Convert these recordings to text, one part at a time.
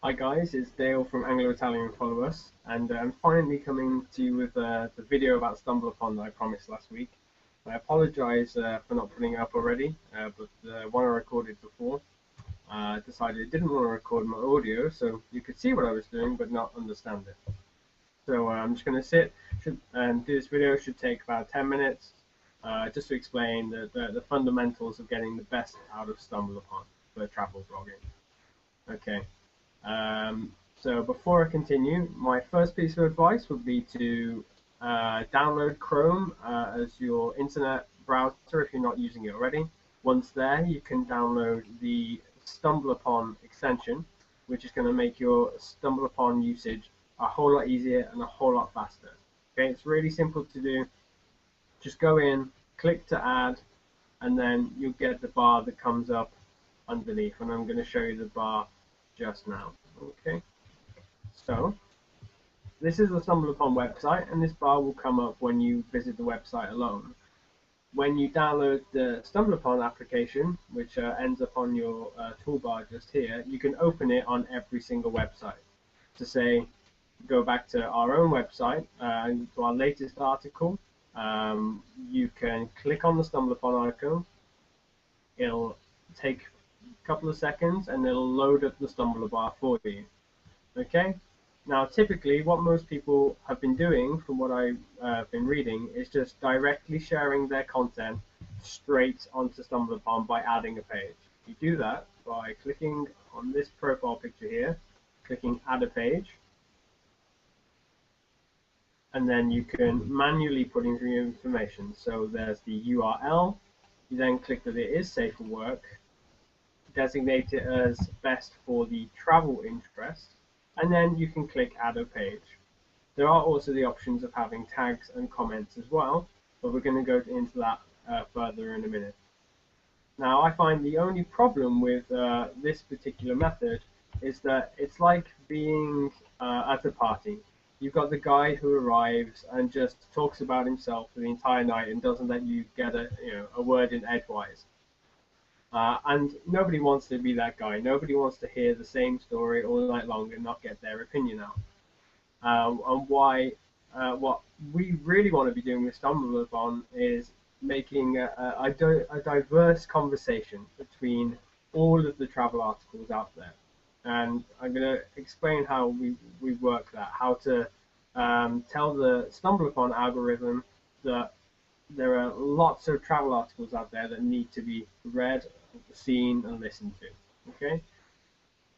Hi guys, it's Dale from Anglo-Italian Follow Us, and I'm finally coming to you with the video about Stumbleupon that I promised last week. I apologise for not putting it up already, but the one I recorded before decided it didn't want to record my audio, so you could see what I was doing but not understand it. So I'm just going to sit and do this video. It should take about 10 minutes just to explain the fundamentals of getting the best out of Stumbleupon for travel blogging. Okay. So before I continue, my first piece of advice would be to download Chrome as your internet browser if you're not using it already. Once there, you can download the Stumbleupon extension, which is going to make your Stumbleupon usage a whole lot easier and a whole lot faster. Okay, it's really simple to do. Just go in, click to add, and then you'll get the bar that comes up underneath, and I'm going to show you the bar just now. Okay, so this is the Stumbleupon website, and this bar will come up when you visit the website alone. When you download the Stumbleupon application, which ends up on your toolbar just here, you can open it on every single website. To say, go back to our own website, to our latest article, you can click on the Stumbleupon icon. It'll take couple of seconds and it'll load up the Stumbleupon for you. Okay, now typically what most people have been doing, from what I've been reading, is just directly sharing their content straight onto Stumbleupon by adding a page. You do that by clicking on this profile picture here, clicking add a page, and then you can manually put in your information. So there's the URL, you then click that it is safe for work, designate it as best for the travel interest, and then you can click add a page. There are also the options of having tags and comments as well, but we're going to go into that further in a minute. Now, I find the only problem with this particular method is that it's like being at a party. You've got the guy who arrives and just talks about himself for the entire night and doesn't let you get a word in edgewise. And nobody wants to be that guy. Nobody wants to hear the same story all night long and not get their opinion out. And what we really want to be doing with Stumbleupon is making a diverse conversation between all of the travel articles out there. And I'm going to explain how we work that, how to tell the Stumbleupon algorithm that there are lots of travel articles out there that need to be read, seen, and listened to. Okay,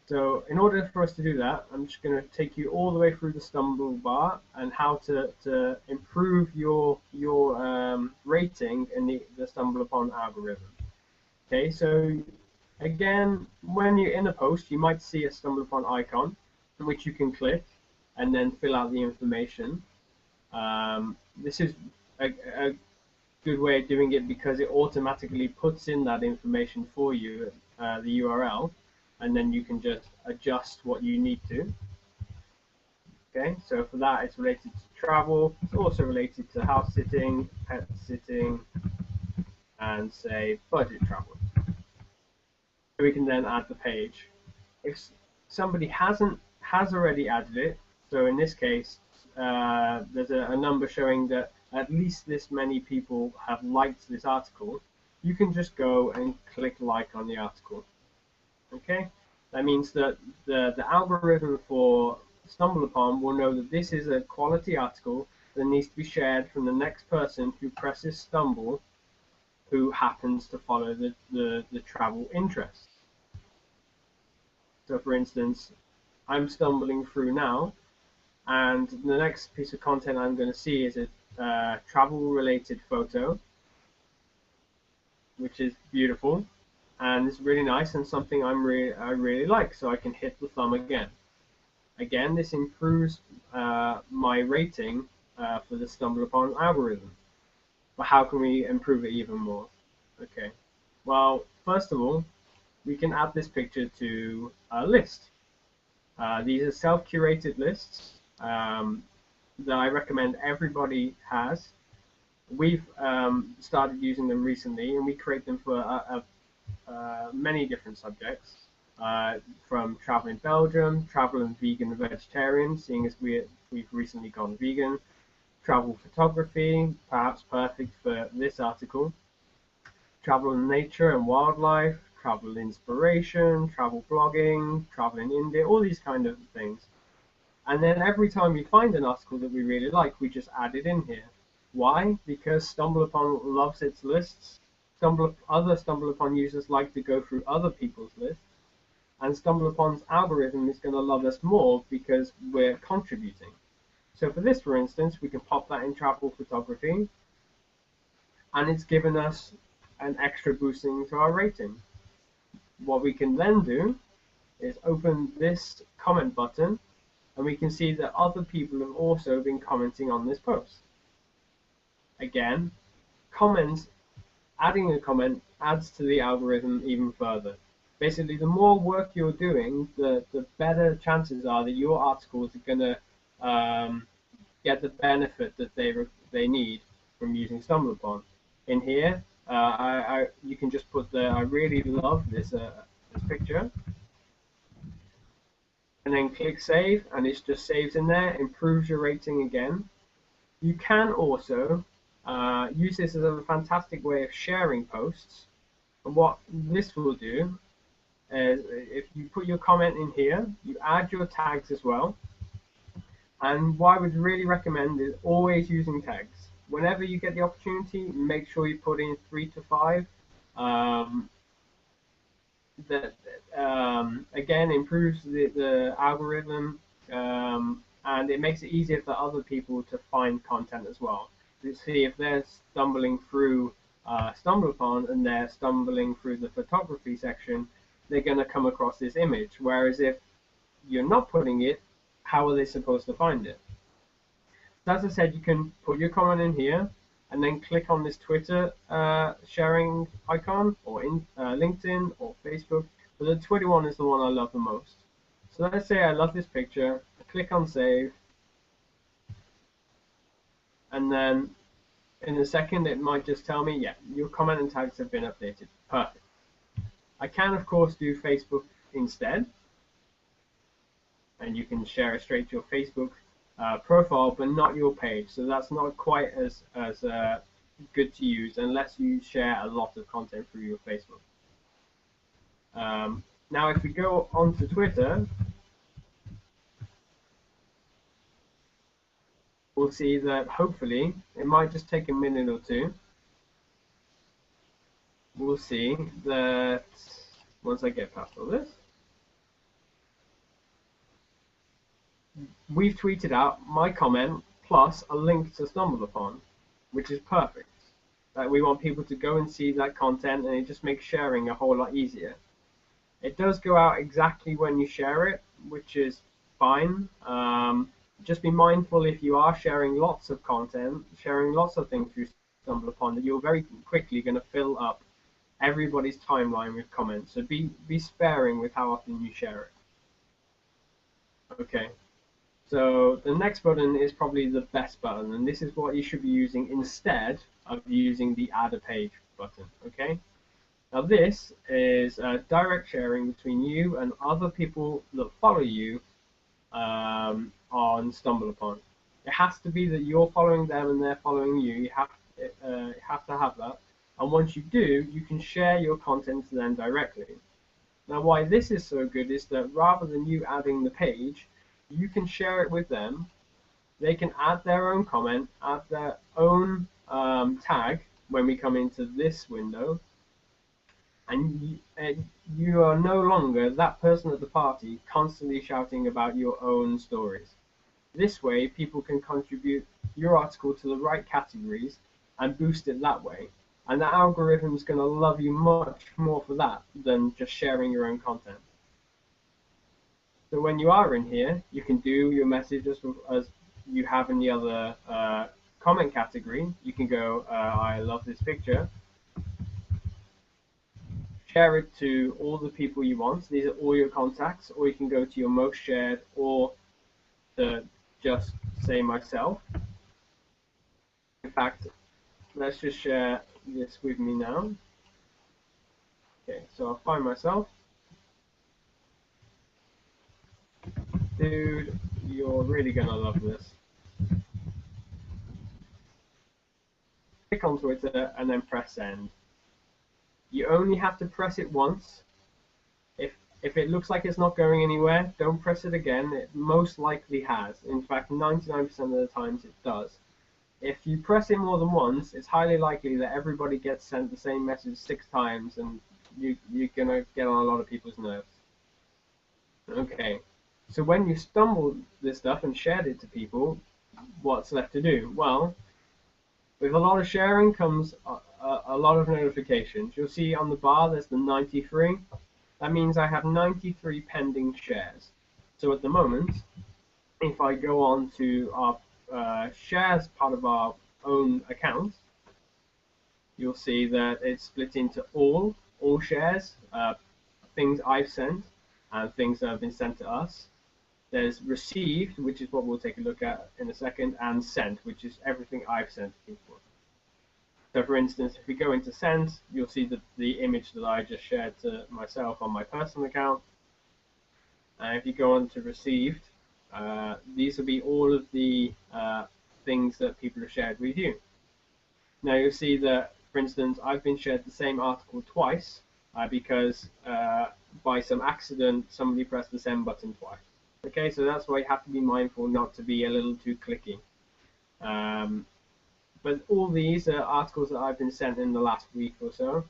so in order for us to do that, I'm just going to take you all the way through the Stumbleupon and how to improve your rating in the Stumbleupon algorithm. Okay, so again, when you're in a post, you might see a Stumbleupon icon, which you can click and then fill out the information. This is a good way of doing it because it automatically puts in that information for you, the URL, and then you can just adjust what you need to. Okay, so for that it's related to travel, it's also related to house sitting, pet sitting, and say budget travel. So we can then add the page. If somebody has already added it, so in this case there's a number showing that at least this many people have liked this article, you can just go and click like on the article. Okay, that means that the algorithm for Stumbleupon will know that this is a quality article that needs to be shared from the next person who presses stumble, who happens to follow the travel interest. So for instance, I'm stumbling through now, and the next piece of content I'm going to see is a travel-related photo, which is beautiful, and it's really nice and something I really like. So I can hit the thumb again. Again, this improves my rating for the Stumbleupon algorithm. But how can we improve it even more? Okay. Well, first of all, we can add this picture to a list. These are self-curated lists that I recommend everybody has. We've started using them recently, and we create them for many different subjects. from travel in Belgium, travel and vegan and vegetarian, seeing as we've recently gone vegan, travel photography, perhaps perfect for this article, travel in nature and wildlife, travel inspiration, travel blogging, travel in India, all these kind of things. And then every time we find an article that we really like, we just add it in here. Why? Because Stumbleupon loves its lists. Other Stumbleupon users like to go through other people's lists. And Stumbleupons algorithm is going to love us more because we're contributing. So for this, for instance, we can pop that in travel photography, and it's given us an extra boosting to our rating. What we can then do is open this comment button, and we can see that other people have also been commenting on this post. Again, comments, adding a comment adds to the algorithm even further. Basically, the more work you're doing, the better chances are that your articles are going to get the benefit that they need from using Stumbleupon. In here, you can just put I really love this picture, and then click save, and it's just saved in there. Improves your rating again. You can also use this as a fantastic way of sharing posts. And what this will do is, if you put your comment in here, you add your tags as well. And what I would really recommend is always using tags. Whenever you get the opportunity, make sure you put in 3 to 5. That again improves the algorithm, and it makes it easier for other people to find content as well. You see, if they're stumbling through Stumbleupon and they're stumbling through the photography section, they're going to come across this image. Whereas if you're not putting it, how are they supposed to find it? So as I said, you can put your comment in here, and then click on this Twitter sharing icon, or in LinkedIn or Facebook. But the Twitter one is the one I love the most. So let's say I love this picture, I click on save, and then in a second it might just tell me, yeah, your comment and tags have been updated. Perfect. I can of course do Facebook instead, and you can share it straight to your Facebook profile, but not your page. So that's not quite as good to use unless you share a lot of content through your Facebook. Now, if we go onto Twitter, we'll see that hopefully it might just take a minute or two. We'll see that once I get past all this, we've tweeted out my comment plus a link to Stumbleupon, which is perfect. We want people to go and see that content, and it just makes sharing a whole lot easier. It does go out exactly when you share it, which is fine. Just be mindful if you are sharing lots of content, sharing lots of things through Stumbleupon, that you're very quickly going to fill up everybody's timeline with comments. So be sparing with how often you share it. Okay. So the next button is probably the best button, and this is what you should be using instead of using the add a page button. Okay. Now this is direct sharing between you and other people that follow you on Stumbleupon. It has to be that you're following them and they're following you. You have to have that. And once you do, you can share your content to them directly. Now why this is so good is that rather than you adding the page, you can share it with them. They can add their own comment, add their own tag when we come into this window, and you are no longer that person at the party constantly shouting about your own stories. This way, people can contribute your article to the right categories and boost it that way. And the algorithm is going to love you much more for that than just sharing your own content. So when you are in here, you can do your messages as you have in the other comment category. You can go, I love this picture. Share it to all the people you want. These are all your contacts, or you can go to your most shared, or to just say myself. In fact, let's just share this with me now. Okay, so I'll find myself. Dude, you're really gonna love this. Click on Twitter and then press send. You only have to press it once. If it looks like it's not going anywhere, don't press it again. It most likely has. In fact, 99% of the times it does. If you press it more than once, it's highly likely that everybody gets sent the same message 6 times, and you're gonna get on a lot of people's nerves. Okay, so when you stumbled this stuff and shared it to people, what's left to do? Well, with a lot of sharing comes a lot of notifications. You'll see on the bar there's the 93. That means I have 93 pending shares. So at the moment, if I go on to our shares part of our own account, you'll see that it's split into all shares, things I've sent, and things that have been sent to us. There's received, which is what we'll take a look at in a second, and sent, which is everything I've sent to people. So for instance, if we go into send, you'll see the image that I just shared to myself on my personal account. And if you go on to received, these will be all of the things that people have shared with you. Now you'll see that, for instance, I've been shared the same article twice because by some accident somebody pressed the send button twice. Okay, so that's why you have to be mindful not to be a little too clicky. But all these are articles that I've been sent in the last week or so.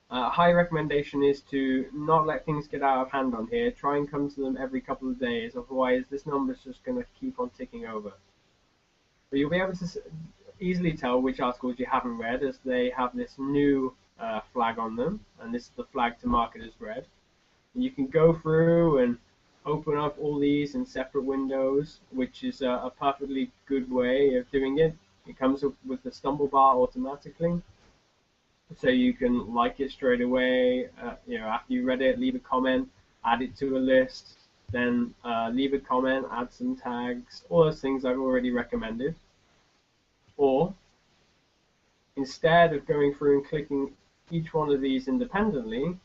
High recommendation is to not let things get out of hand on here. Try and come to them every couple of days, otherwise this number is just going to keep on ticking over. But you'll be able to easily tell which articles you haven't read, as they have this new flag on them, and this is the flag to mark it as read. And you can go through and open up all these in separate windows, which is a perfectly good way of doing it. It comes up with the stumble bar automatically, so you can like it straight away. After you read it, leave a comment, add it to a list, then leave a comment, add some tags, all those things I've already recommended. Or instead of going through and clicking each one of these independently,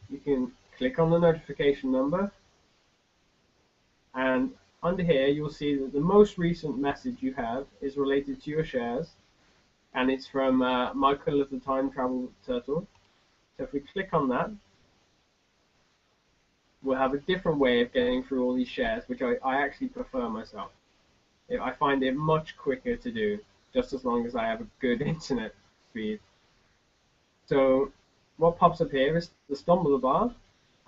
you can click on the notification number, and under here you'll see that the most recent message you have is related to your shares, and it's from Michael of the Time Travel Turtle. So if we click on that, we'll have a different way of getting through all these shares, which I actually prefer myself. I find it much quicker to do, just as long as I have a good internet speed. So what pops up here is the Stumbleupon bar,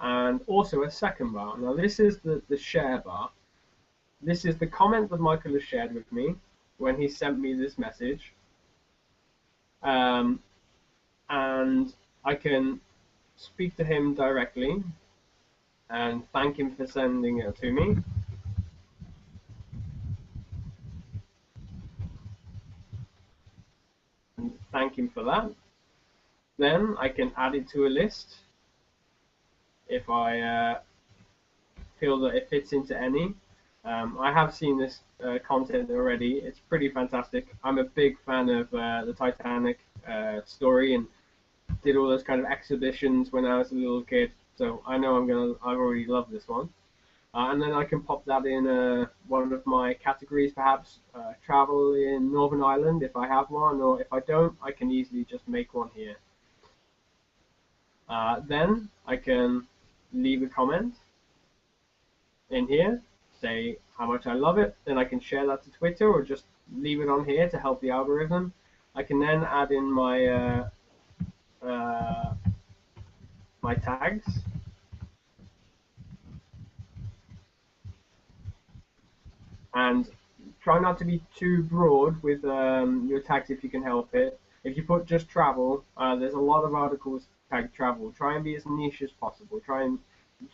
and also a second bar. Now this is the share bar. This is the comment that Michael has shared with me when he sent me this message. And I can speak to him directly and thank him for sending it to me. And thank him for that. Then I can add it to a list if I feel that it fits into any. I have seen this content already. It's pretty fantastic. I'm a big fan of the Titanic story, and did all those kind of exhibitions when I was a little kid. So I know I already love this one. And then I can pop that in one of my categories, perhaps travel in Northern Ireland if I have one, or if I don't, I can easily just make one here. Then I can leave a comment in here, say how much I love it. Then I can share that to Twitter or just leave it on here to help the algorithm. I can then add in my my tags. And try not to be too broad with your tags if you can help it. If you put just travel, there's a lot of articles tagged travel. Try and be as niche as possible. Try and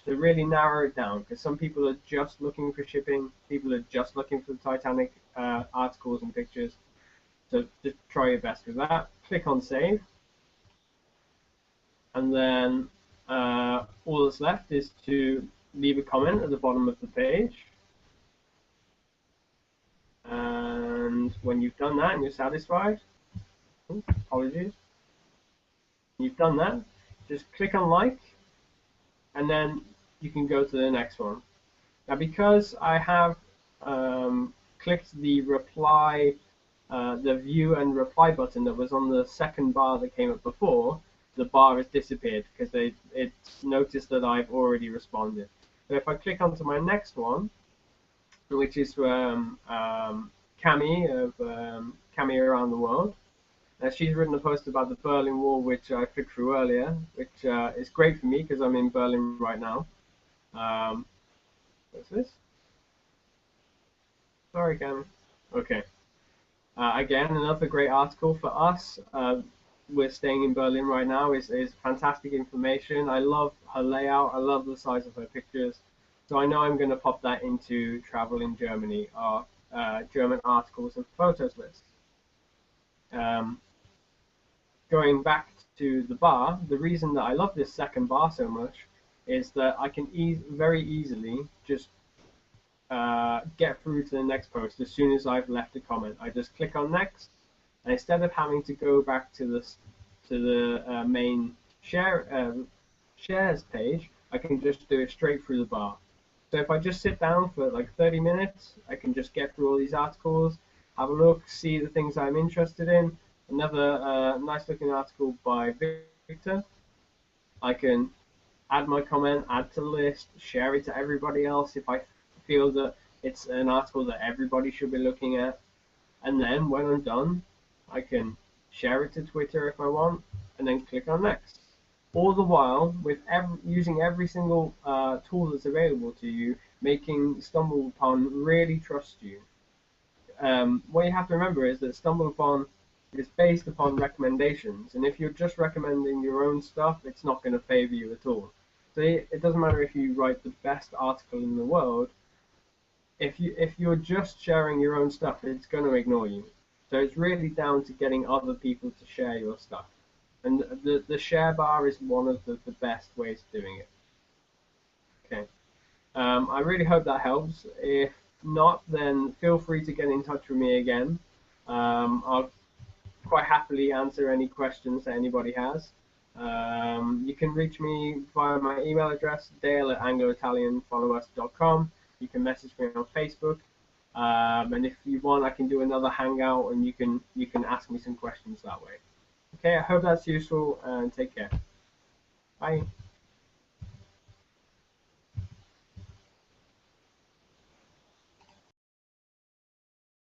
to really narrow it down, because some people are just looking for shipping. People are just looking for the Titanic articles and pictures. So just try your best with that. Click on save. And then all that's left is to leave a comment at the bottom of the page. And when you've done that and you're satisfied, apologies, you've done that, just click on like, and then you can go to the next one. Now, because I have clicked the reply, the view and reply button that was on the second bar that came up before, the bar has disappeared because it's noticed that I've already responded. So if I click onto my next one, which is Cami of Cami Around the World, she's written a post about the Berlin Wall, which I flicked through earlier, which is great for me because I'm in Berlin right now. What's this? Sorry, Cami. Okay. Again, another great article for us. We're staying in Berlin right now. Is fantastic information. I love her layout. I love the size of her pictures. So I know I'm going to pop that into Travel in Germany, our German articles and photos list. Going back to the bar, the reason that I love this second bar so much is that I can very easily just get through to the next post as soon as I've left a comment. I just click on next, and instead of having to go back to the main shares page, I can just do it straight through the bar. So if I just sit down for like 30 minutes, I can just get through all these articles, have a look, see the things I'm interested in. Another nice looking article by Victor. I can add my comment, add to the list, share it to everybody else if I feel that it's an article that everybody should be looking at. And then when I'm done, I can share it to Twitter if I want, and then click on next. All the while, with using every single tool that's available to you, making Stumbleupon really trust you. What you have to remember is that Stumbleupon is based upon recommendations, and if you're just recommending your own stuff, it's not going to favor you at all. So it doesn't matter if you write the best article in the world. If you're just sharing your own stuff, it's going to ignore you. So it's really down to getting other people to share your stuff, and the share bar is one of the best ways of doing it. Okay. I really hope that helps. If not, then feel free to get in touch with me again. I'll quite happily answer any questions that anybody has. You can reach me via my email address, dale@angloitalianfollowus.com. You can message me on Facebook. And if you want, I can do another hangout and you can ask me some questions that way. Okay, I hope that's useful and take care. Bye.